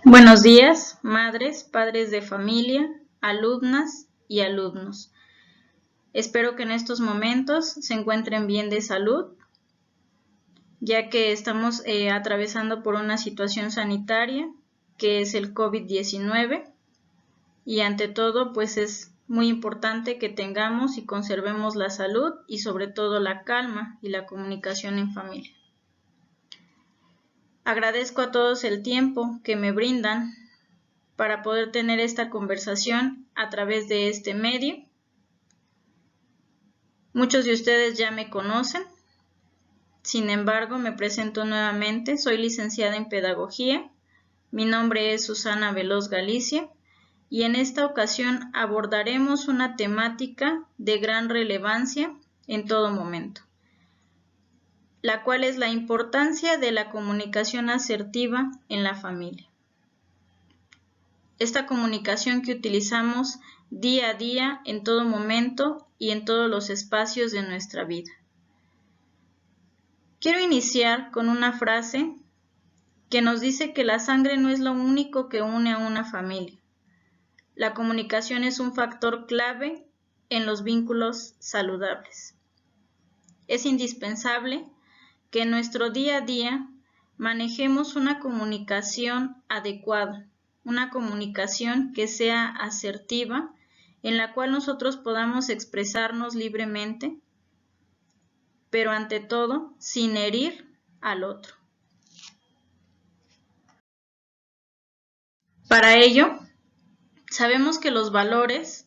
Buenos días, madres, padres de familia, alumnas y alumnos. Espero que en estos momentos se encuentren bien de salud, ya que estamos atravesando por una situación sanitaria que es el COVID-19 y ante todo pues es muy importante que tengamos y conservemos la salud y sobre todo la calma y la comunicación en familia. Agradezco a todos el tiempo que me brindan para poder tener esta conversación a través de este medio. Muchos de ustedes ya me conocen, sin embargo me presento nuevamente, soy licenciada en Pedagogía, mi nombre es Susana Veloz Galicia y en esta ocasión abordaremos una temática de gran relevancia en todo momento, la cual es la importancia de la comunicación asertiva en la familia. Esta comunicación que utilizamos día a día, en todo momento y en todos los espacios de nuestra vida. Quiero iniciar con una frase que nos dice que la sangre no es lo único que une a una familia. La comunicación es un factor clave en los vínculos saludables. Es indispensable que en nuestro día a día manejemos una comunicación adecuada, una comunicación que sea asertiva, en la cual nosotros podamos expresarnos libremente, pero ante todo sin herir al otro. Para ello, sabemos que los valores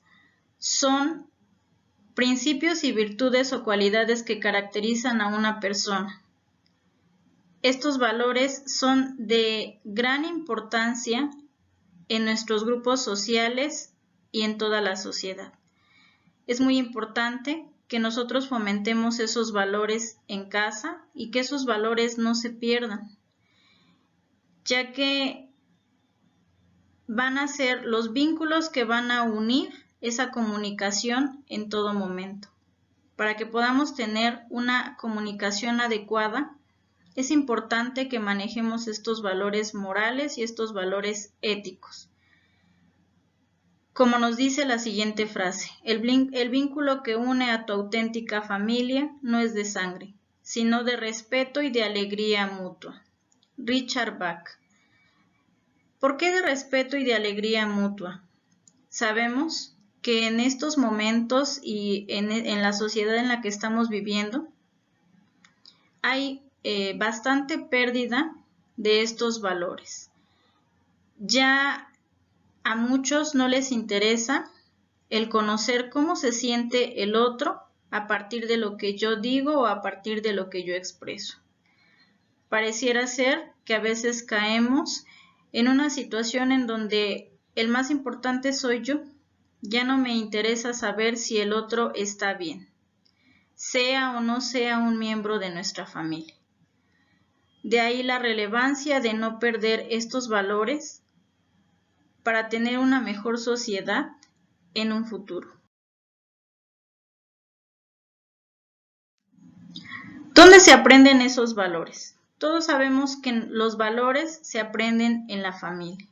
son principios y virtudes o cualidades que caracterizan a una persona. Estos valores son de gran importancia en nuestros grupos sociales y en toda la sociedad. Es muy importante que nosotros fomentemos esos valores en casa y que esos valores no se pierdan, ya que van a ser los vínculos que van a unir esa comunicación en todo momento. Para que podamos tener una comunicación adecuada, es importante que manejemos estos valores morales y estos valores éticos. Como nos dice la siguiente frase, el vínculo que une a tu auténtica familia no es de sangre, sino de respeto y de alegría mutua. Richard Bach. ¿Por qué de respeto y de alegría mutua? Sabemos que en estos momentos y en la sociedad en la que estamos viviendo, hay bastante pérdida de estos valores. Ya a muchos no les interesa el conocer cómo se siente el otro a partir de lo que yo digo o a partir de lo que yo expreso. Pareciera ser que a veces caemos en una situación en donde el más importante soy yo. Ya no me interesa saber si el otro está bien, sea o no sea un miembro de nuestra familia. De ahí la relevancia de no perder estos valores para tener una mejor sociedad en un futuro. ¿Dónde se aprenden esos valores? Todos sabemos que los valores se aprenden en la familia.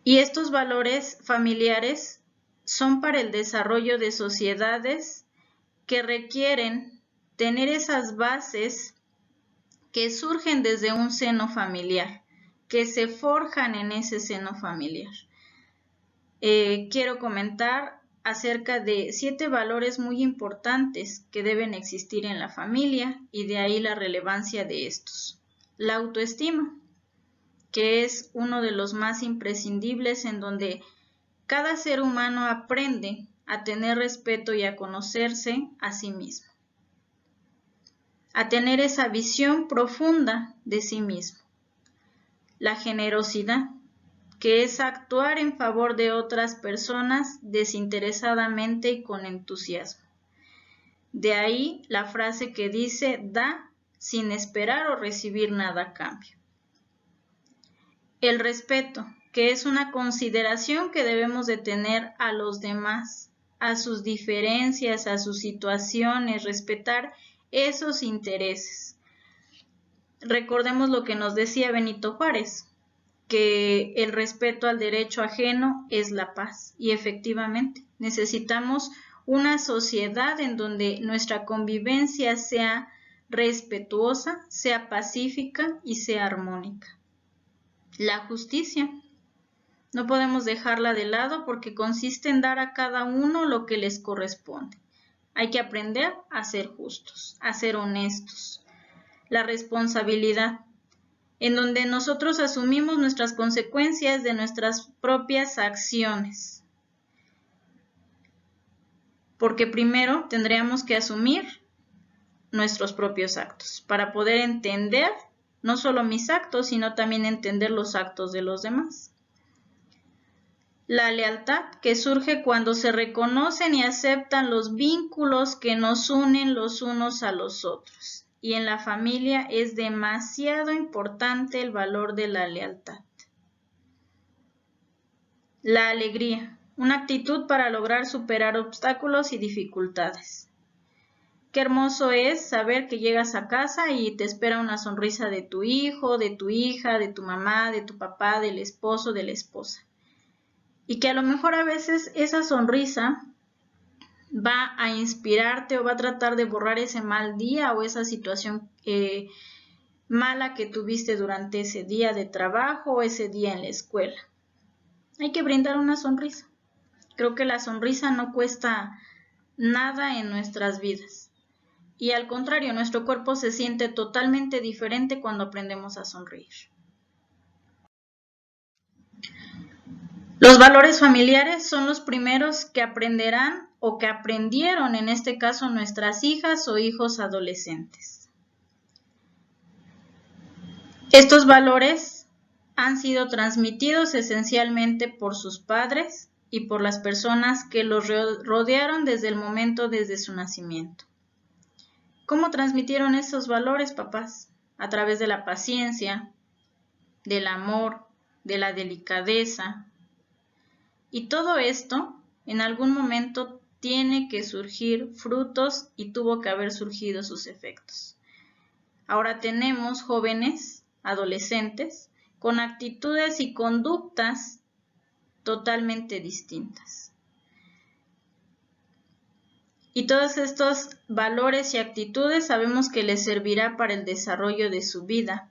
Y estos valores familiares son para el desarrollo de sociedades que requieren tener esas bases que surgen desde un seno familiar, que se forjan en ese seno familiar. Quiero comentar acerca de 7 valores muy importantes que deben existir en la familia y de ahí la relevancia de estos. La autoestima, que es uno de los más imprescindibles en donde cada ser humano aprende a tener respeto y a conocerse a sí mismo, a tener esa visión profunda de sí mismo. La generosidad, que es actuar en favor de otras personas desinteresadamente y con entusiasmo. De ahí la frase que dice, da sin esperar o recibir nada a cambio. El respeto, que es una consideración que debemos de tener a los demás, a sus diferencias, a sus situaciones, respetar esos intereses. Recordemos lo que nos decía Benito Juárez, que el respeto al derecho ajeno es la paz. Y efectivamente, necesitamos una sociedad en donde nuestra convivencia sea respetuosa, sea pacífica y sea armónica. La justicia. No podemos dejarla de lado porque consiste en dar a cada uno lo que les corresponde. Hay que aprender a ser justos, a ser honestos. La responsabilidad, en donde nosotros asumimos nuestras consecuencias de nuestras propias acciones. Porque primero tendríamos que asumir nuestros propios actos para poder entender no solo mis actos, sino también entender los actos de los demás. La lealtad, que surge cuando se reconocen y aceptan los vínculos que nos unen los unos a los otros. Y en la familia es demasiado importante el valor de la lealtad. La alegría, una actitud para lograr superar obstáculos y dificultades. Qué hermoso es saber que llegas a casa y te espera una sonrisa de tu hijo, de tu hija, de tu mamá, de tu papá, del esposo, de la esposa. Y que a lo mejor a veces esa sonrisa va a inspirarte o va a tratar de borrar ese mal día o esa situación mala que tuviste durante ese día de trabajo o ese día en la escuela. Hay que brindar una sonrisa. Creo que la sonrisa no cuesta nada en nuestras vidas. Y al contrario, nuestro cuerpo se siente totalmente diferente cuando aprendemos a sonreír. Los valores familiares son los primeros que aprenderán o que aprendieron, en este caso, nuestras hijas o hijos adolescentes. Estos valores han sido transmitidos esencialmente por sus padres y por las personas que los rodearon desde su nacimiento. ¿Cómo transmitieron esos valores, papás? A través de la paciencia, del amor, de la delicadeza. Y todo esto, en algún momento, tiene que surgir frutos y tuvo que haber surgido sus efectos. Ahora tenemos jóvenes, adolescentes, con actitudes y conductas totalmente distintas. Y todos estos valores y actitudes sabemos que les servirá para el desarrollo de su vida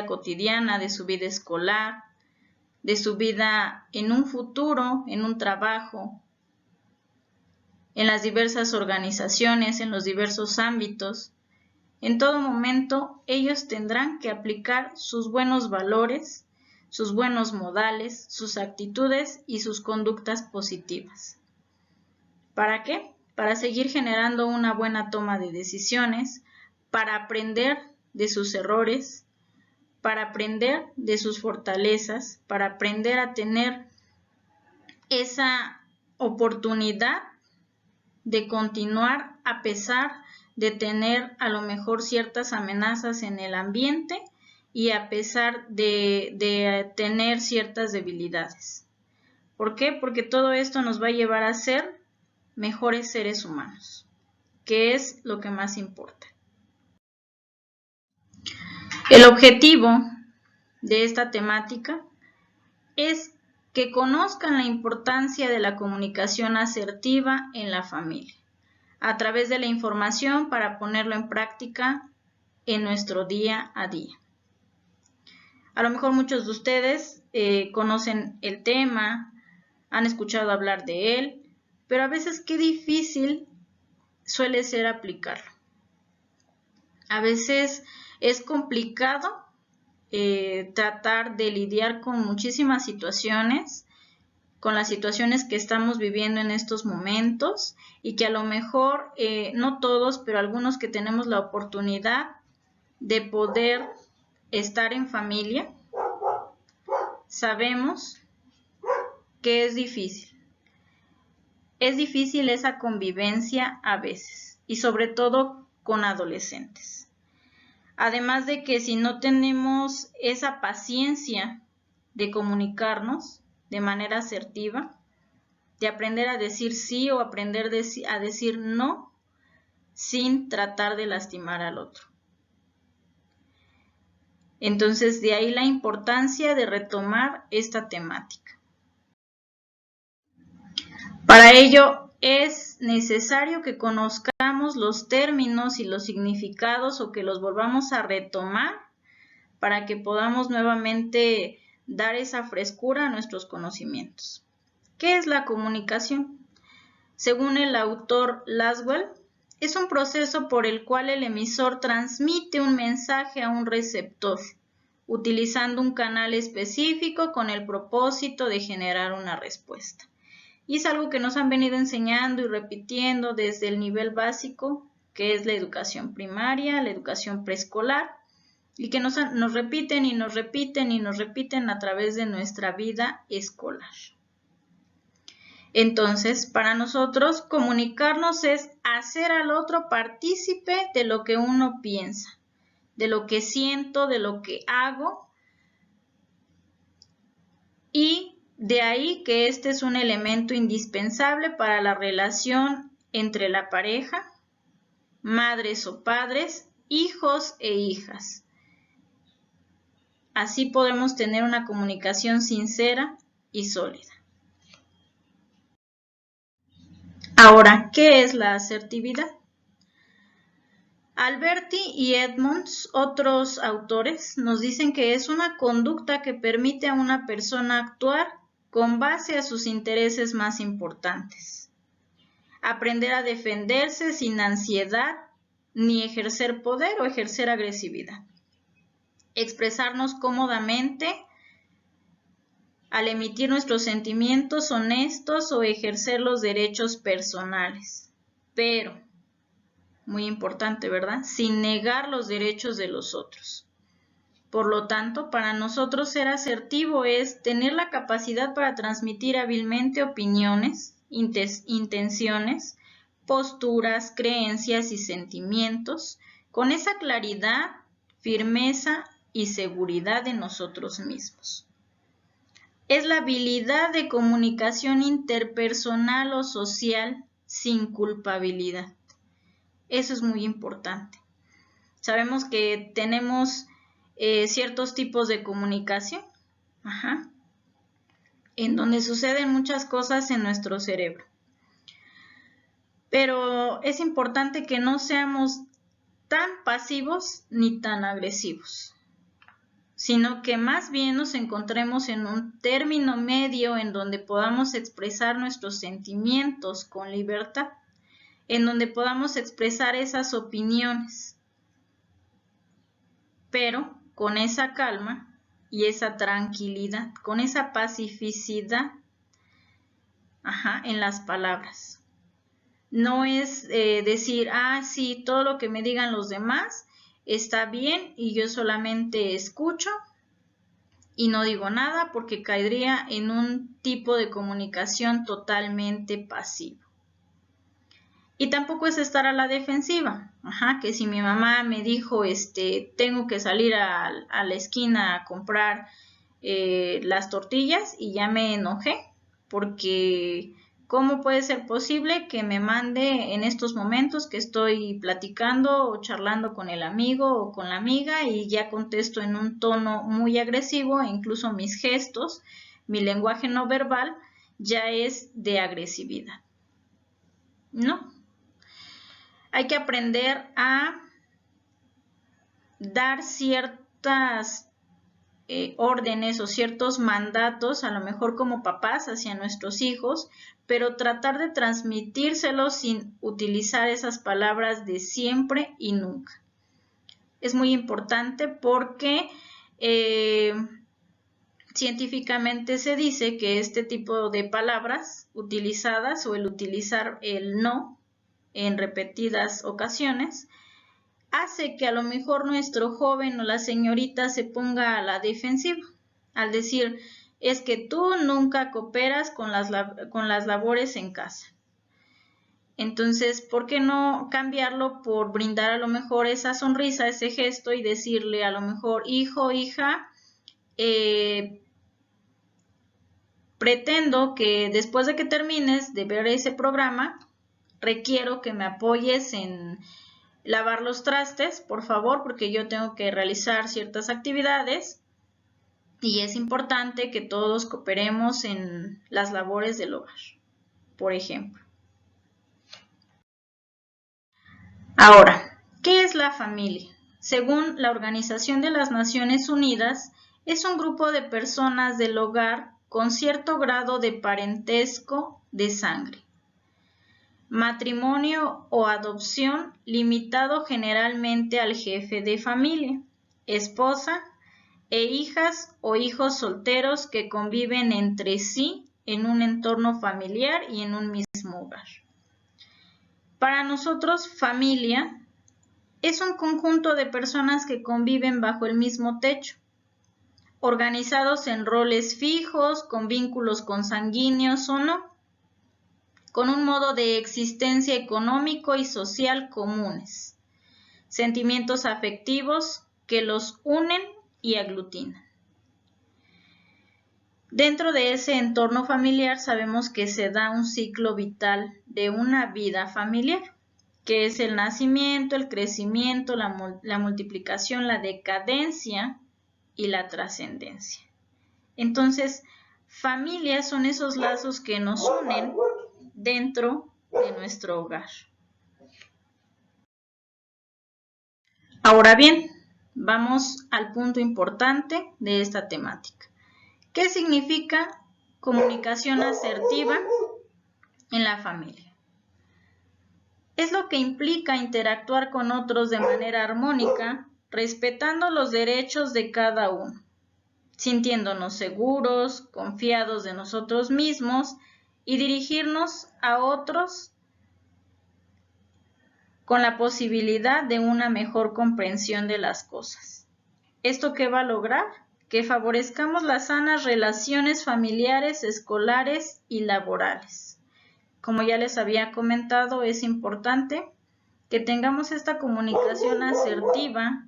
cotidiana, de su vida escolar, de su vida en un futuro, en un trabajo, en las diversas organizaciones, en los diversos ámbitos. En todo momento ellos tendrán que aplicar sus buenos valores, sus buenos modales, sus actitudes y sus conductas positivas. ¿Para qué? Para seguir generando una buena toma de decisiones, para aprender de sus errores, para aprender de sus fortalezas, para aprender a tener esa oportunidad de continuar a pesar de tener a lo mejor ciertas amenazas en el ambiente y a pesar de tener ciertas debilidades. ¿Por qué? Porque todo esto nos va a llevar a ser mejores seres humanos, que es lo que más importa. El objetivo de esta temática es que conozcan la importancia de la comunicación asertiva en la familia, a través de la información para ponerlo en práctica en nuestro día a día. A lo mejor muchos de ustedes conocen el tema, han escuchado hablar de él, pero a veces qué difícil suele ser aplicarlo. A veces es complicado tratar de lidiar con muchísimas situaciones, con las situaciones que estamos viviendo en estos momentos y que a lo mejor, no todos, pero algunos que tenemos la oportunidad de poder estar en familia, sabemos que es difícil. Es difícil esa convivencia a veces y sobre todo con adolescentes. Además de que si no tenemos esa paciencia de comunicarnos de manera asertiva, de aprender a decir sí o aprender a decir no sin tratar de lastimar al otro. Entonces, de ahí la importancia de retomar esta temática. Para ello, es necesario que conozcamos los términos y los significados o que los volvamos a retomar para que podamos nuevamente dar esa frescura a nuestros conocimientos. ¿Qué es la comunicación? Según el autor Laswell, es un proceso por el cual el emisor transmite un mensaje a un receptor, utilizando un canal específico con el propósito de generar una respuesta. Y es algo que nos han venido enseñando y repitiendo desde el nivel básico, que es la educación primaria, la educación preescolar, y que nos repiten y nos repiten y nos repiten a través de nuestra vida escolar. Entonces, para nosotros, comunicarnos es hacer al otro partícipe de lo que uno piensa, de lo que siento, de lo que hago, y de ahí que este es un elemento indispensable para la relación entre la pareja, madres o padres, hijos e hijas. Así podemos tener una comunicación sincera y sólida. Ahora, ¿qué es la asertividad? Alberti y Edmonds, otros autores, nos dicen que es una conducta que permite a una persona actuar con base a sus intereses más importantes. Aprender a defenderse sin ansiedad ni ejercer poder o ejercer agresividad. Expresarnos cómodamente al emitir nuestros sentimientos honestos o ejercer los derechos personales. Pero, muy importante, ¿verdad? Sin negar los derechos de los otros. Por lo tanto, para nosotros ser asertivo es tener la capacidad para transmitir hábilmente opiniones, intenciones, posturas, creencias y sentimientos con esa claridad, firmeza y seguridad en nosotros mismos. Es la habilidad de comunicación interpersonal o social sin culpabilidad. Eso es muy importante. Sabemos que tenemos ciertos tipos de comunicación, en donde suceden muchas cosas en nuestro cerebro. Pero es importante que no seamos tan pasivos ni tan agresivos, sino que más bien nos encontremos en un término medio en donde podamos expresar nuestros sentimientos con libertad, en donde podamos expresar esas opiniones, pero con esa calma y esa tranquilidad, con esa pacificidad en las palabras. No es decir, sí, todo lo que me digan los demás está bien y yo solamente escucho y no digo nada porque caería en un tipo de comunicación totalmente pasivo. Y tampoco es estar a la defensiva, que si mi mamá me dijo, tengo que salir a la esquina a comprar las tortillas y ya me enojé, porque ¿cómo puede ser posible que me mande en estos momentos que estoy platicando o charlando con el amigo o con la amiga y ya contesto en un tono muy agresivo e incluso mis gestos, mi lenguaje no verbal ya es de agresividad? No. Hay que aprender a dar ciertas órdenes o ciertos mandatos, a lo mejor como papás hacia nuestros hijos, pero tratar de transmitírselos sin utilizar esas palabras de siempre y nunca. Es muy importante porque científicamente se dice que este tipo de palabras utilizadas o el utilizar el no en repetidas ocasiones hace que a lo mejor nuestro joven o la señorita se ponga a la defensiva al decir, es que tú nunca cooperas con las labores en casa. Entonces, ¿por qué no cambiarlo por brindar a lo mejor esa sonrisa, ese gesto y decirle a lo mejor, hijo, hija, pretendo que después de que termines de ver ese programa, requiero que me apoyes en lavar los trastes, por favor, porque yo tengo que realizar ciertas actividades y es importante que todos cooperemos en las labores del hogar, por ejemplo. Ahora, ¿qué es la familia? Según la Organización de las Naciones Unidas, es un grupo de personas del hogar con cierto grado de parentesco de sangre. Matrimonio o adopción limitado generalmente al jefe de familia, esposa e hijas o hijos solteros que conviven entre sí en un entorno familiar y en un mismo hogar. Para nosotros, familia es un conjunto de personas que conviven bajo el mismo techo, organizados en roles fijos, con vínculos consanguíneos o no, con un modo de existencia económico y social comunes, sentimientos afectivos que los unen y aglutinan. Dentro de ese entorno familiar sabemos que se da un ciclo vital de una vida familiar, que es el nacimiento, el crecimiento, la multiplicación, la decadencia y la trascendencia. Entonces, familias son esos lazos que nos unen dentro de nuestro hogar. Ahora bien, vamos al punto importante de esta temática. ¿Qué significa comunicación asertiva en la familia? Es lo que implica interactuar con otros de manera armónica, respetando los derechos de cada uno, sintiéndonos seguros, confiados de nosotros mismos y dirigirnos a otros con la posibilidad de una mejor comprensión de las cosas. ¿Esto qué va a lograr? Que favorezcamos las sanas relaciones familiares, escolares y laborales. Como ya les había comentado, es importante que tengamos esta comunicación asertiva,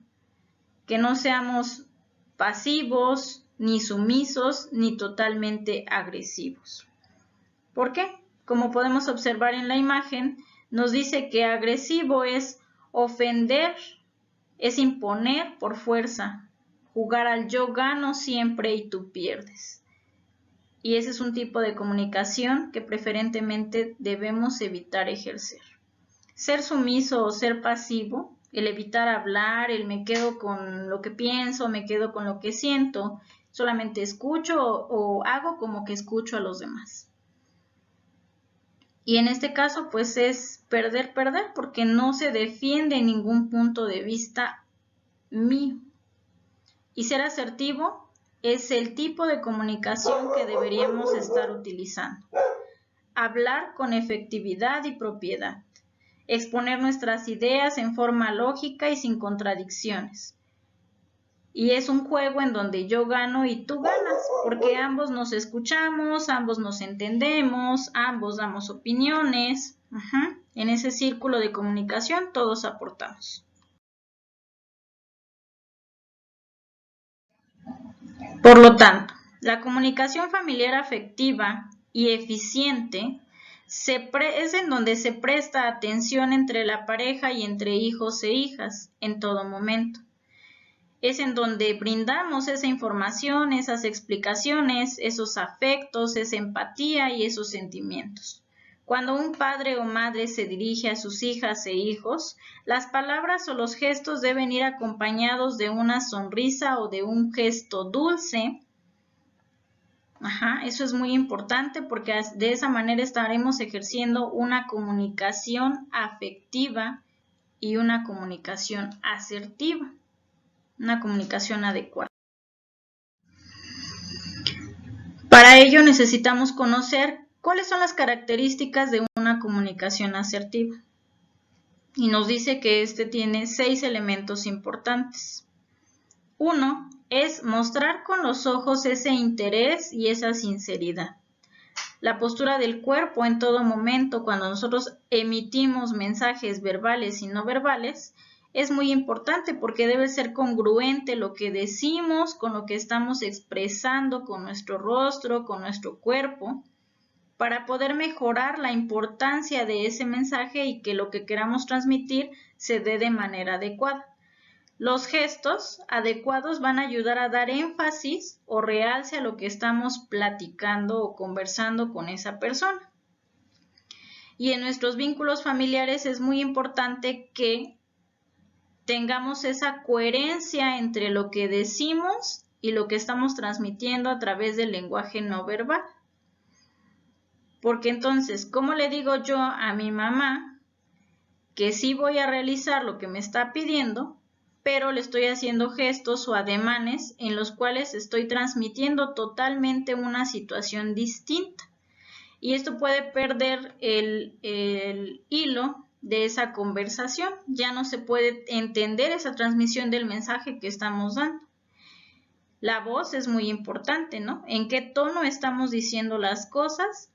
que no seamos pasivos, ni sumisos, ni totalmente agresivos. ¿Por qué? Como podemos observar en la imagen, nos dice que agresivo es ofender, es imponer por fuerza, jugar al yo gano siempre y tú pierdes. Y ese es un tipo de comunicación que preferentemente debemos evitar ejercer. Ser sumiso o ser pasivo, el evitar hablar, el me quedo con lo que pienso, me quedo con lo que siento, solamente escucho o hago como que escucho a los demás. Y en este caso pues es perder, porque no se defiende ningún punto de vista mío. Y ser asertivo es el tipo de comunicación que deberíamos estar utilizando. Hablar con efectividad y propiedad. Exponer nuestras ideas en forma lógica y sin contradicciones. Y es un juego en donde yo gano y tú ganas, porque ambos nos escuchamos, ambos nos entendemos, ambos damos opiniones. En ese círculo de comunicación todos aportamos. Por lo tanto, la comunicación familiar afectiva y eficiente es en donde se presta atención entre la pareja y entre hijos e hijas en todo momento. Es en donde brindamos esa información, esas explicaciones, esos afectos, esa empatía y esos sentimientos. Cuando un padre o madre se dirige a sus hijas e hijos, las palabras o los gestos deben ir acompañados de una sonrisa o de un gesto dulce. Eso es muy importante porque de esa manera estaremos ejerciendo una comunicación afectiva y una comunicación asertiva, una comunicación adecuada. Para ello necesitamos conocer cuáles son las características de una comunicación asertiva. Y nos dice que este tiene 6 elementos importantes. 1. Es mostrar con los ojos ese interés y esa sinceridad. La postura del cuerpo en todo momento cuando nosotros emitimos mensajes verbales y no verbales es muy importante porque debe ser congruente lo que decimos con lo que estamos expresando con nuestro rostro, con nuestro cuerpo. para poder mejorar la importancia de ese mensaje y que lo que queramos transmitir se dé de manera adecuada. Los gestos adecuados van a ayudar a dar énfasis o realce a lo que estamos platicando o conversando con esa persona. Y en nuestros vínculos familiares es muy importante que tengamos esa coherencia entre lo que decimos y lo que estamos transmitiendo a través del lenguaje no verbal. Porque entonces, ¿cómo le digo yo a mi mamá que sí voy a realizar lo que me está pidiendo, pero le estoy haciendo gestos o ademanes en los cuales estoy transmitiendo totalmente una situación distinta? Y esto puede perder el hilo de esa conversación. Ya no se puede entender esa transmisión del mensaje que estamos dando. La voz es muy importante, ¿no? ¿En qué tono estamos diciendo las cosas?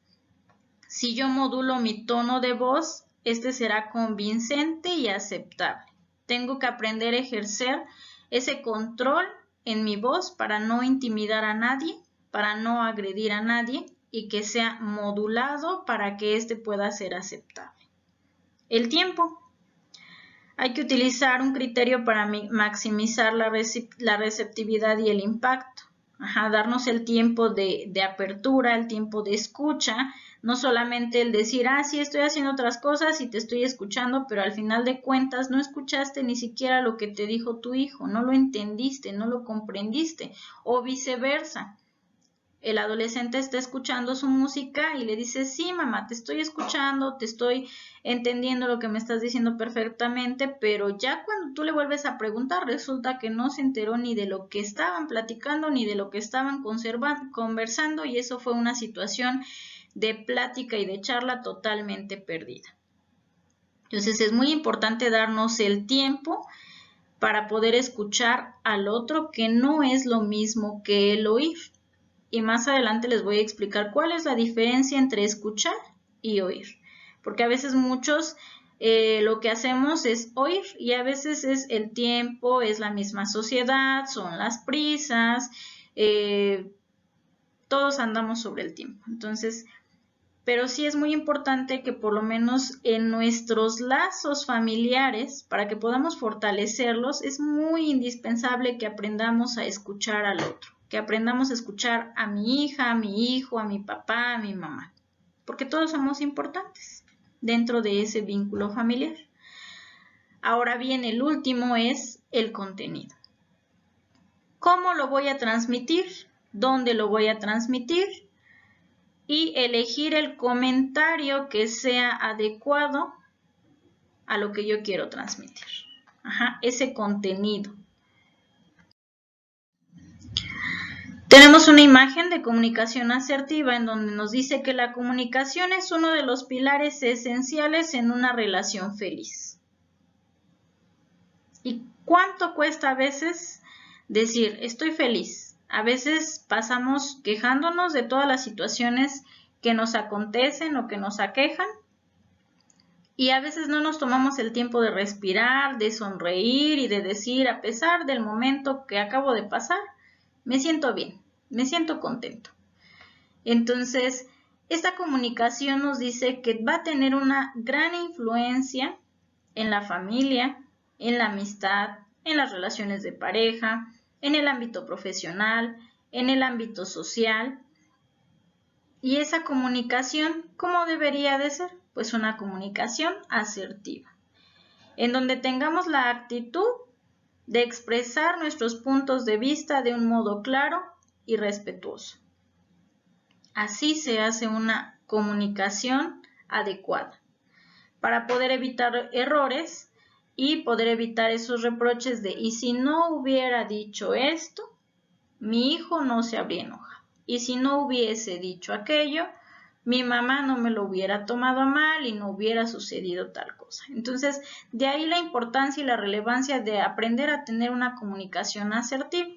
Si yo modulo mi tono de voz, este será convincente y aceptable. Tengo que aprender a ejercer ese control en mi voz para no intimidar a nadie, para no agredir a nadie y que sea modulado para que este pueda ser aceptable. El tiempo. Hay que utilizar un criterio para maximizar la receptividad y el impacto. Darnos el tiempo de apertura, el tiempo de escucha, no solamente el decir, sí, estoy haciendo otras cosas y te estoy escuchando, pero al final de cuentas no escuchaste ni siquiera lo que te dijo tu hijo, no lo entendiste, no lo comprendiste, o viceversa. El adolescente está escuchando su música y le dice, sí, mamá, te estoy escuchando, te estoy entendiendo lo que me estás diciendo perfectamente, pero ya cuando tú le vuelves a preguntar, resulta que no se enteró ni de lo que estaban platicando, ni de lo que estaban conversando, y eso fue una situación de plática y de charla totalmente perdida. Entonces es muy importante darnos el tiempo para poder escuchar al otro, que no es lo mismo que el oír. Y más adelante les voy a explicar cuál es la diferencia entre escuchar y oír. Porque a veces muchos lo que hacemos es oír y a veces es el tiempo, es la misma sociedad, son las prisas, todos andamos sobre el tiempo. Entonces, pero sí es muy importante que por lo menos en nuestros lazos familiares, para que podamos fortalecerlos, es muy indispensable que aprendamos a escuchar al otro, que aprendamos a escuchar a mi hija, a mi hijo, a mi papá, a mi mamá, porque todos somos importantes dentro de ese vínculo familiar. Ahora bien, el último es el contenido. ¿Cómo lo voy a transmitir? ¿Dónde lo voy a transmitir? Y elegir el comentario que sea adecuado a lo que yo quiero transmitir. Ese contenido. Tenemos una imagen de comunicación asertiva en donde nos dice que la comunicación es uno de los pilares esenciales en una relación feliz. ¿Y cuánto cuesta a veces decir estoy feliz? A veces pasamos quejándonos de todas las situaciones que nos acontecen o que nos aquejan y a veces no nos tomamos el tiempo de respirar, de sonreír y de decir, a pesar del momento que acabo de pasar, me siento bien, me siento contento. Entonces, esta comunicación nos dice que va a tener una gran influencia en la familia, en la amistad, en las relaciones de pareja, en el ámbito profesional, en el ámbito social. Y esa comunicación, ¿cómo debería de ser? Pues una comunicación asertiva, en donde tengamos la actitud de expresar nuestros puntos de vista de un modo claro y respetuoso. Así se hace una comunicación adecuada para poder evitar errores y poder evitar esos reproches de y si no hubiera dicho esto, mi hijo no se habría enojado. Y si no hubiese dicho aquello, mi mamá no me lo hubiera tomado a mal y no hubiera sucedido tal cosa. Entonces, de ahí la importancia y la relevancia de aprender a tener una comunicación asertiva.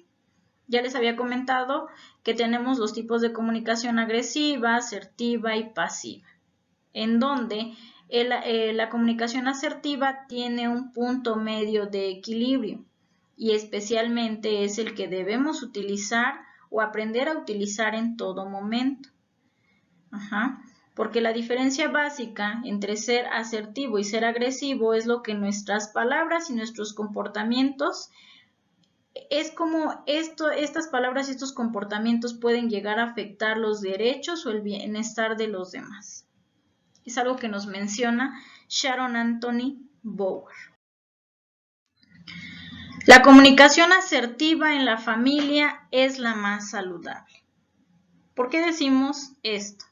Ya les había comentado que tenemos dos tipos de comunicación agresiva, asertiva y pasiva, en donde la comunicación asertiva tiene un punto medio de equilibrio y especialmente es el que debemos utilizar o aprender a utilizar en todo momento. porque la diferencia básica entre ser asertivo y ser agresivo es lo que nuestras palabras y nuestros comportamientos, es como estas palabras y estos comportamientos pueden llegar a afectar los derechos o el bienestar de los demás. Es algo que nos menciona Sharon Anthony Bower. La comunicación asertiva en la familia es la más saludable. ¿Por qué decimos esto?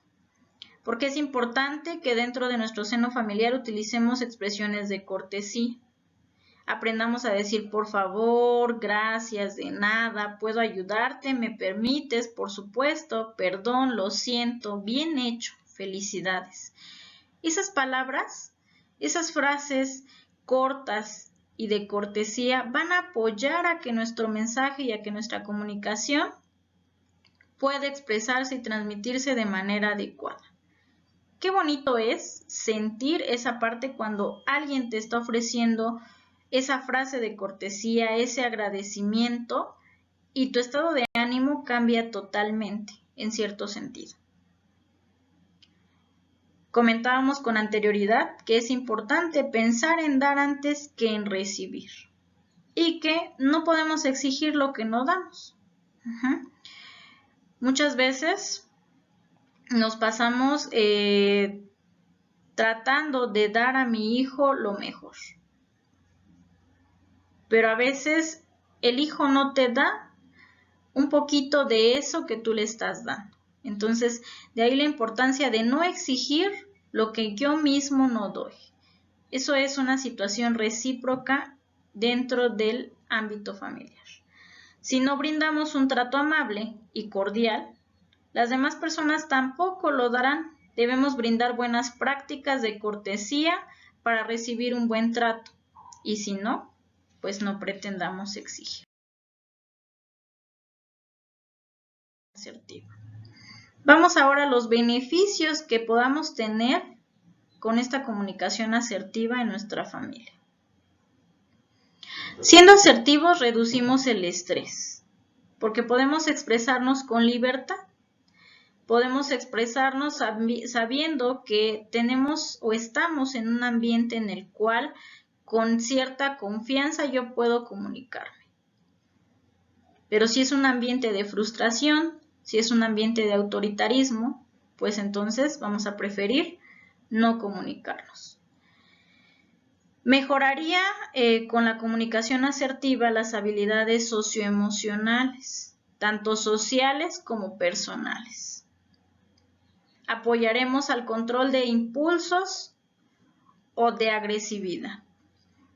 Porque es importante que dentro de nuestro seno familiar utilicemos expresiones de cortesía. Aprendamos a decir por favor, gracias, de nada, puedo ayudarte, me permites, por supuesto, perdón, lo siento, bien hecho, felicidades. Esas palabras, esas frases cortas y de cortesía van a apoyar a que nuestro mensaje y a que nuestra comunicación pueda expresarse y transmitirse de manera adecuada. Qué bonito es sentir esa parte cuando alguien te está ofreciendo esa frase de cortesía, ese agradecimiento, y tu estado de ánimo cambia totalmente, en cierto sentido. Comentábamos con anterioridad que es importante pensar en dar antes que en recibir y que no podemos exigir lo que no damos. Muchas veces nos pasamos tratando de dar a mi hijo lo mejor, pero a veces el hijo no te da un poquito de eso que tú le estás dando. Entonces, de ahí la importancia de no exigir lo que yo mismo no doy. Eso es una situación recíproca dentro del ámbito familiar. Si no brindamos un trato amable y cordial, las demás personas tampoco lo darán. Debemos brindar buenas prácticas de cortesía para recibir un buen trato. Y si no, pues no pretendamos exigir. Vamos ahora a los beneficios que podamos tener con esta comunicación asertiva en nuestra familia. Siendo asertivos, reducimos el estrés, porque podemos expresarnos con libertad. Podemos expresarnos sabiendo que tenemos o estamos en un ambiente en el cual con cierta confianza yo puedo comunicarme. Pero si es un ambiente de frustración, si es un ambiente de autoritarismo, pues entonces vamos a preferir no comunicarnos. Mejoraría con la comunicación asertiva las habilidades socioemocionales, tanto sociales como personales. Apoyaremos al control de impulsos o de agresividad.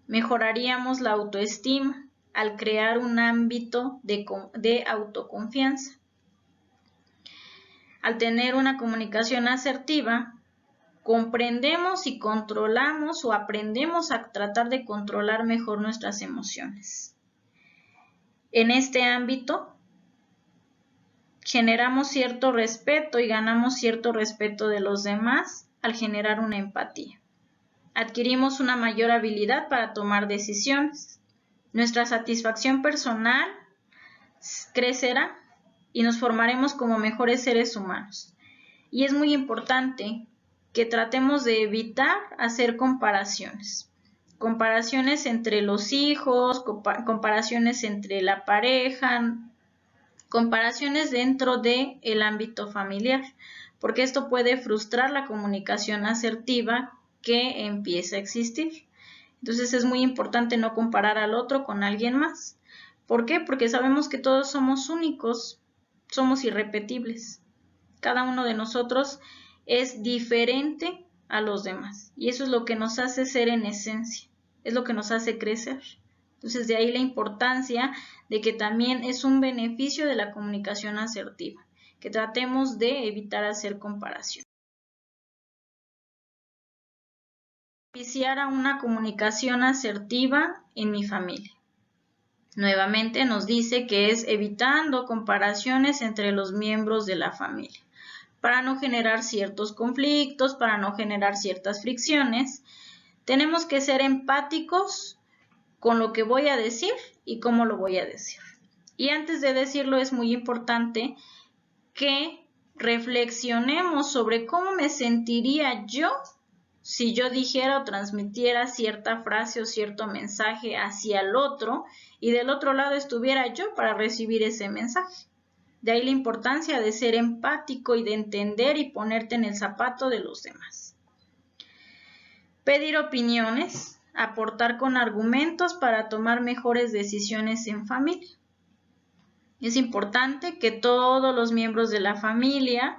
Mejoraríamos la autoestima al crear un ámbito de autoconfianza. Al tener una comunicación asertiva, comprendemos y controlamos o aprendemos a tratar de controlar mejor nuestras emociones. En este ámbito, generamos cierto respeto y ganamos cierto respeto de los demás al generar una empatía. Adquirimos una mayor habilidad para tomar decisiones. Nuestra satisfacción personal crecerá y nos formaremos como mejores seres humanos. Y es muy importante que tratemos de evitar hacer comparaciones. Comparaciones entre los hijos, comparaciones entre la pareja, comparaciones dentro del ámbito familiar, porque esto puede frustrar la comunicación asertiva que empieza a existir. Entonces es muy importante no comparar al otro con alguien más. ¿Por qué? Porque sabemos que todos somos únicos, somos irrepetibles. Cada uno de nosotros es diferente a los demás y eso es lo que nos hace ser en esencia, es lo que nos hace crecer. Entonces de ahí la importancia de que también es un beneficio de la comunicación asertiva, que tratemos de evitar hacer comparación. Beneficiar a una comunicación asertiva en mi familia. Nuevamente nos dice que es evitando comparaciones entre los miembros de la familia, para no generar ciertos conflictos, para no generar ciertas fricciones. Tenemos que ser empáticos con lo que voy a decir y cómo lo voy a decir. Y antes de decirlo es muy importante que reflexionemos sobre cómo me sentiría yo si yo dijera o transmitiera cierta frase o cierto mensaje hacia el otro y del otro lado estuviera yo para recibir ese mensaje. De ahí la importancia de ser empático y de entender y ponerte en el zapato de los demás. Pedir opiniones, aportar con argumentos para tomar mejores decisiones en familia. Es importante que todos los miembros de la familia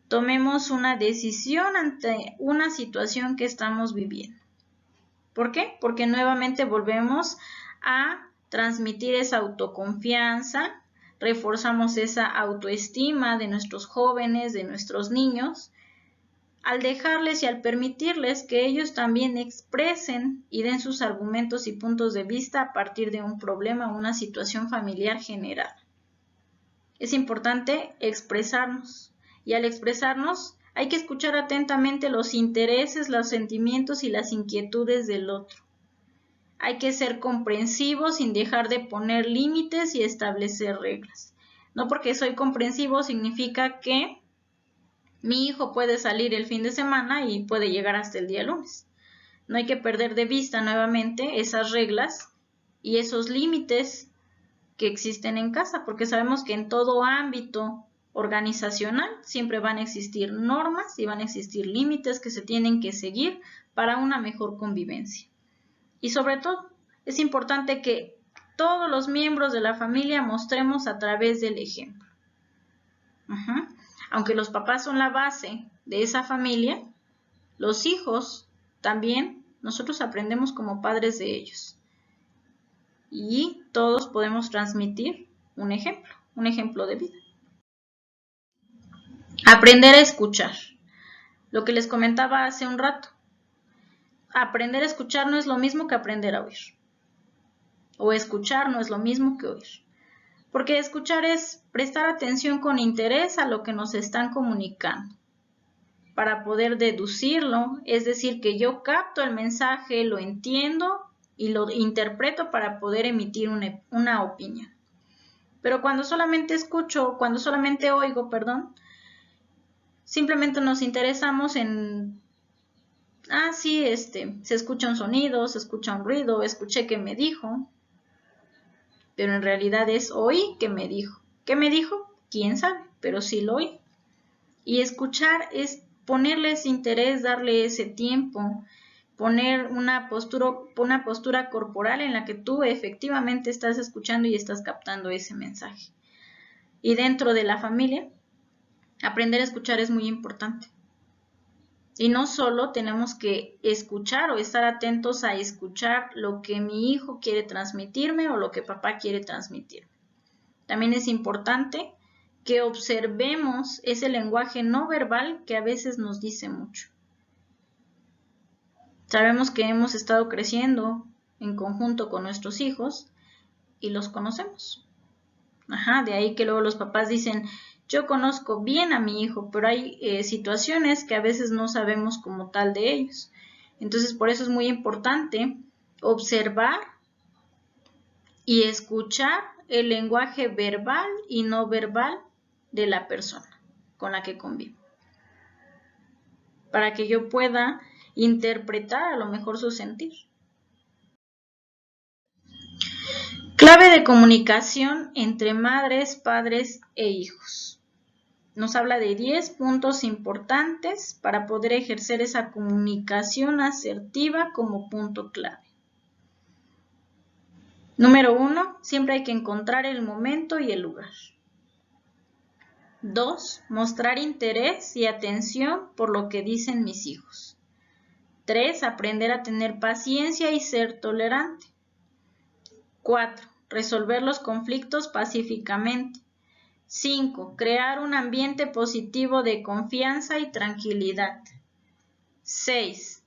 tomemos una decisión ante una situación que estamos viviendo. ¿Por qué? Porque nuevamente volvemos a transmitir esa autoconfianza, reforzamos esa autoestima de nuestros jóvenes, de nuestros niños, al dejarles y al permitirles que ellos también expresen y den sus argumentos y puntos de vista a partir de un problema o una situación familiar generada. Es importante expresarnos y al expresarnos hay que escuchar atentamente los intereses, los sentimientos y las inquietudes del otro. Hay que ser comprensivos sin dejar de poner límites y establecer reglas. No porque soy comprensivo significa que mi hijo puede salir el fin de semana y puede llegar hasta el día lunes. No hay que perder de vista nuevamente esas reglas y esos límites que existen en casa, porque sabemos que en todo ámbito organizacional siempre van a existir normas y van a existir límites que se tienen que seguir para una mejor convivencia. Y sobre todo, es importante que todos los miembros de la familia mostremos a través del ejemplo. Aunque los papás son la base de esa familia, los hijos también, nosotros aprendemos como padres de ellos. Y todos podemos transmitir un ejemplo de vida. Aprender a escuchar. Lo que les comentaba hace un rato. Aprender a escuchar no es lo mismo que aprender a oír. O escuchar no es lo mismo que oír. Porque escuchar es prestar atención con interés a lo que nos están comunicando. Para poder deducirlo, es decir, que yo capto el mensaje, lo entiendo y lo interpreto para poder emitir una opinión. Pero cuando solamente oigo, simplemente nos interesamos en, se escucha un sonido, se escucha un ruido, escuché que me dijo, pero en realidad es oí que me dijo. ¿Qué me dijo? ¿Quién sabe? Pero sí lo oí. Y escuchar es ponerle ese interés, darle ese tiempo, poner una postura corporal en la que tú efectivamente estás escuchando y estás captando ese mensaje. Y dentro de la familia, aprender a escuchar es muy importante. Y no solo tenemos que escuchar o estar atentos a escuchar lo que mi hijo quiere transmitirme o lo que papá quiere transmitirme. También es importante que observemos ese lenguaje no verbal que a veces nos dice mucho. Sabemos que hemos estado creciendo en conjunto con nuestros hijos y los conocemos. De ahí que luego los papás dicen, yo conozco bien a mi hijo, pero hay situaciones que a veces no sabemos como tal de ellos. Entonces, por eso es muy importante observar y escuchar el lenguaje verbal y no verbal de la persona con la que convivo, para que yo pueda interpretar a lo mejor su sentir. Clave de comunicación entre madres, padres e hijos. Nos habla de 10 puntos importantes para poder ejercer esa comunicación asertiva como punto clave. Número 1, siempre hay que encontrar el momento y el lugar. 2, mostrar interés y atención por lo que dicen mis hijos. 3, aprender a tener paciencia y ser tolerante. 4, resolver los conflictos pacíficamente. 5, crear un ambiente positivo de confianza y tranquilidad. 6,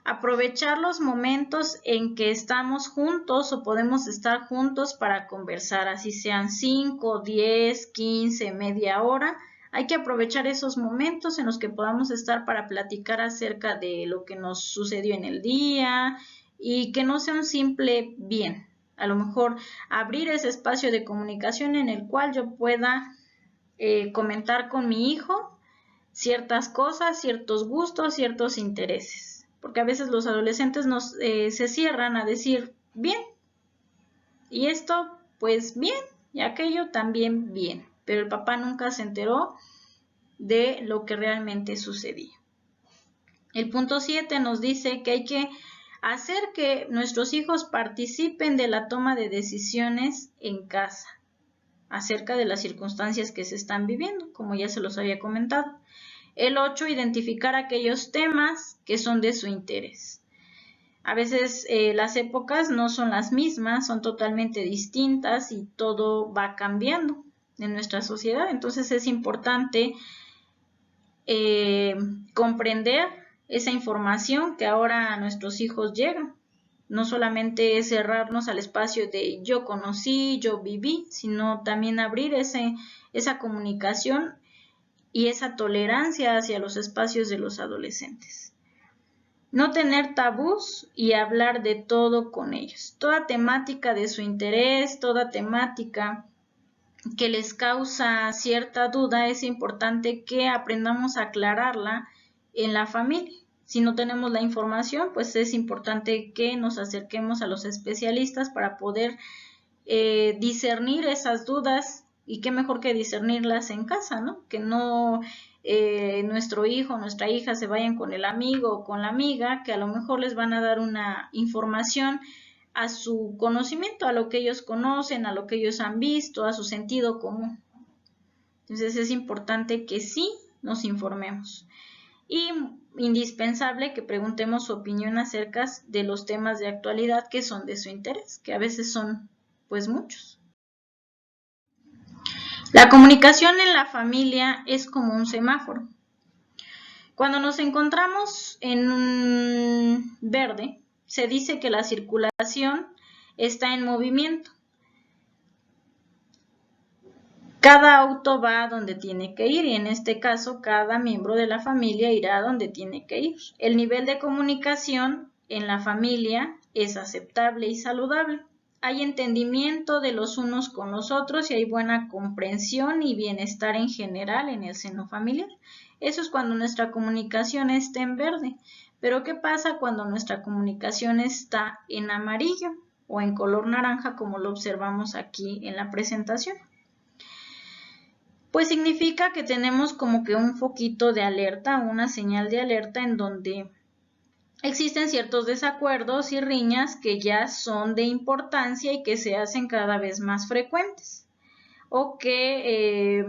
aprovechar los momentos en que estamos juntos o podemos estar juntos para conversar, así sean 5, 10, 15, media hora. Hay que aprovechar esos momentos en los que podamos estar para platicar acerca de lo que nos sucedió en el día y que no sea un simple bien. A lo mejor abrir ese espacio de comunicación en el cual yo pueda comentar con mi hijo ciertas cosas, ciertos gustos, ciertos intereses. Porque a veces los adolescentes se cierran a decir bien, y esto pues bien, y aquello también bien. Pero el papá nunca se enteró de lo que realmente sucedía. El punto 7 nos dice que hay que hacer que nuestros hijos participen de la toma de decisiones en casa, acerca de las circunstancias que se están viviendo, como ya se los había comentado. El 8, identificar aquellos temas que son de su interés. A veces las épocas no son las mismas, son totalmente distintas y todo va cambiando en nuestra sociedad. Entonces es importante comprender esa información que ahora a nuestros hijos llega. No solamente es cerrarnos al espacio de yo conocí, yo viví, sino también abrir esa comunicación y esa tolerancia hacia los espacios de los adolescentes. No tener tabús y hablar de todo con ellos. Toda temática de su interés, toda temática que les causa cierta duda, es importante que aprendamos a aclararla en la familia. Si no tenemos la información, pues es importante que nos acerquemos a los especialistas para poder discernir esas dudas, y qué mejor que discernirlas en casa, ¿no? Que no nuestro hijo o nuestra hija se vayan con el amigo o con la amiga, que a lo mejor les van a dar una información a su conocimiento, a lo que ellos conocen, a lo que ellos han visto, a su sentido común. Entonces es importante que sí nos informemos. Y indispensable que preguntemos su opinión acerca de los temas de actualidad que son de su interés, que a veces son pues muchos. La comunicación en la familia es como un semáforo. Cuando nos encontramos en un verde, se dice que la circulación está en movimiento. Cada auto va a donde tiene que ir y en este caso cada miembro de la familia irá a donde tiene que ir. El nivel de comunicación en la familia es aceptable y saludable. Hay entendimiento de los unos con los otros y hay buena comprensión y bienestar en general en el seno familiar. Eso es cuando nuestra comunicación está en verde. Pero ¿qué pasa cuando nuestra comunicación está en amarillo o en color naranja, como lo observamos aquí en la presentación? Pues significa que tenemos como que un foquito de alerta, una señal de alerta en donde existen ciertos desacuerdos y riñas que ya son de importancia y que se hacen cada vez más frecuentes, o que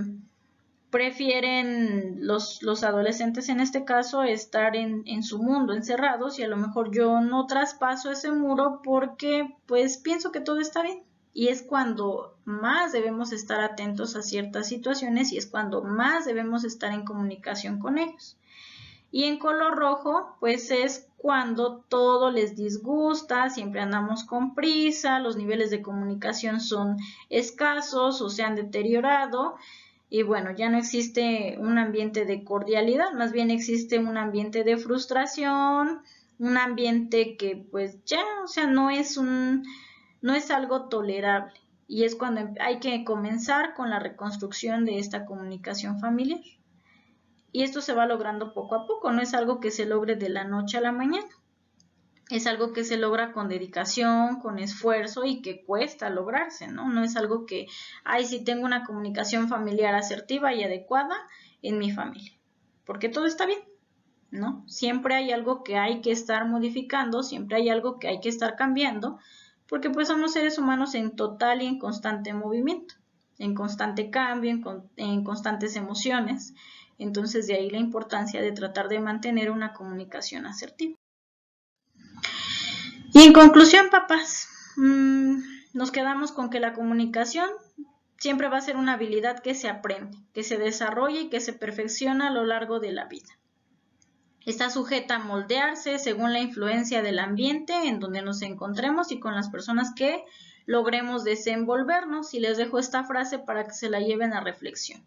prefieren los adolescentes en este caso estar en su mundo encerrados, y a lo mejor yo no traspaso ese muro porque pues pienso que todo está bien. Y es cuando más debemos estar atentos a ciertas situaciones y es cuando más debemos estar en comunicación con ellos. Y en color rojo, pues es cuando todo les disgusta, siempre andamos con prisa, los niveles de comunicación son escasos o se han deteriorado y bueno, ya no existe un ambiente de cordialidad, más bien existe un ambiente de frustración, un ambiente que pues ya, o sea, no es algo tolerable. Y es cuando hay que comenzar con la reconstrucción de esta comunicación familiar. Y esto se va logrando poco a poco, no es algo que se logre de la noche a la mañana. Es algo que se logra con dedicación, con esfuerzo y que cuesta lograrse, ¿no? No es algo que, sí tengo una comunicación familiar asertiva y adecuada en mi familia, porque todo está bien, ¿no? Siempre hay algo que hay que estar modificando, siempre hay algo que hay que estar cambiando, porque pues somos seres humanos en total y en constante movimiento, en constante cambio, en constantes emociones. Entonces de ahí la importancia de tratar de mantener una comunicación asertiva. Y en conclusión, papás, nos quedamos con que la comunicación siempre va a ser una habilidad que se aprende, que se desarrolla y que se perfecciona a lo largo de la vida. Está sujeta a moldearse según la influencia del ambiente en donde nos encontremos y con las personas que logremos desenvolvernos. Y les dejo esta frase para que se la lleven a reflexión.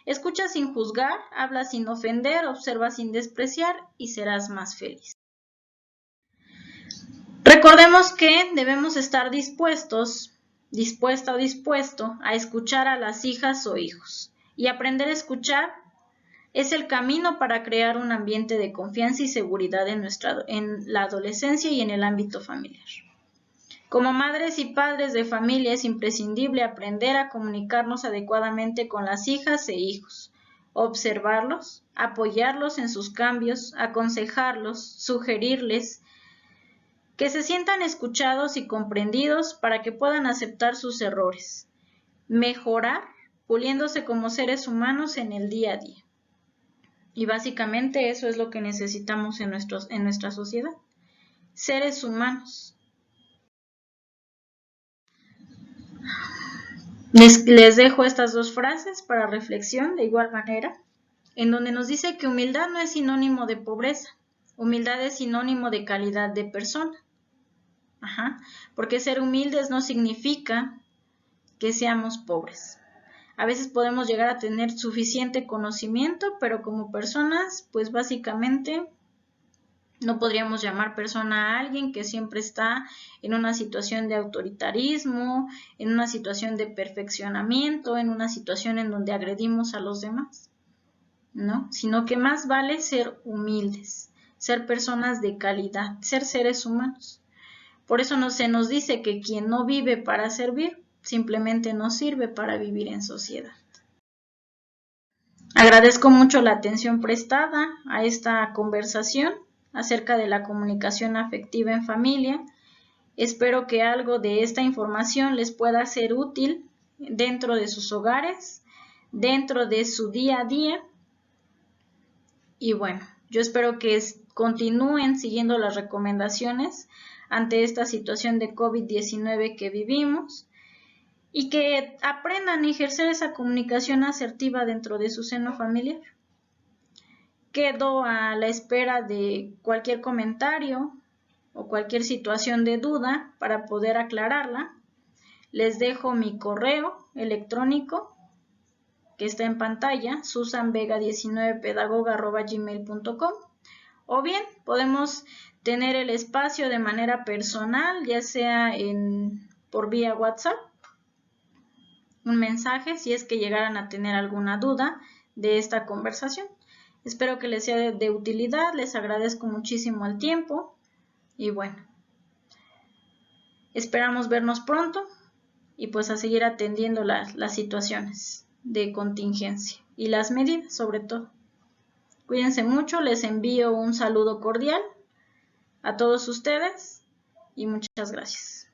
Escucha sin juzgar, habla sin ofender, observa sin despreciar y serás más feliz. Recordemos que debemos estar dispuesta o dispuesto a escuchar a las hijas o hijos Y aprender a escuchar es el camino para crear un ambiente de confianza y seguridad en la adolescencia y en el ámbito familiar. Como madres y padres de familia es imprescindible aprender a comunicarnos adecuadamente con las hijas e hijos, observarlos, apoyarlos en sus cambios, aconsejarlos, sugerirles, que se sientan escuchados y comprendidos para que puedan aceptar sus errores, mejorar, puliéndose como seres humanos en el día a día. Y básicamente eso es lo que necesitamos en nuestra sociedad, seres humanos. Les dejo estas dos frases para reflexión de igual manera, en donde nos dice que humildad no es sinónimo de pobreza, humildad es sinónimo de calidad de persona. Porque ser humildes no significa que seamos pobres. A veces podemos llegar a tener suficiente conocimiento, pero como personas, pues básicamente no podríamos llamar persona a alguien que siempre está en una situación de autoritarismo, en una situación de perfeccionamiento, en una situación en donde agredimos a los demás, ¿no? Sino que más vale ser humildes, ser personas de calidad, ser seres humanos. Por eso se nos dice que quien no vive para servir, simplemente no sirve para vivir en sociedad. Agradezco mucho la atención prestada a esta conversación acerca de la comunicación afectiva en familia. Espero que algo de esta información les pueda ser útil dentro de sus hogares, dentro de su día a día. Y bueno, yo espero que continúen siguiendo las recomendaciones ante esta situación de COVID-19 que vivimos y que aprendan a ejercer esa comunicación asertiva dentro de su seno familiar. Quedo a la espera de cualquier comentario o cualquier situación de duda para poder aclararla. Les dejo mi correo electrónico que está en pantalla, susanvega19pedagoga@gmail.com, o bien podemos tener el espacio de manera personal, ya sea por vía WhatsApp, un mensaje si es que llegaran a tener alguna duda de esta conversación. Espero que les sea de utilidad, les agradezco muchísimo el tiempo y bueno, esperamos vernos pronto y pues a seguir atendiendo las situaciones de contingencia y las medidas sobre todo. Cuídense mucho, les envío un saludo cordial a todos ustedes y muchas gracias.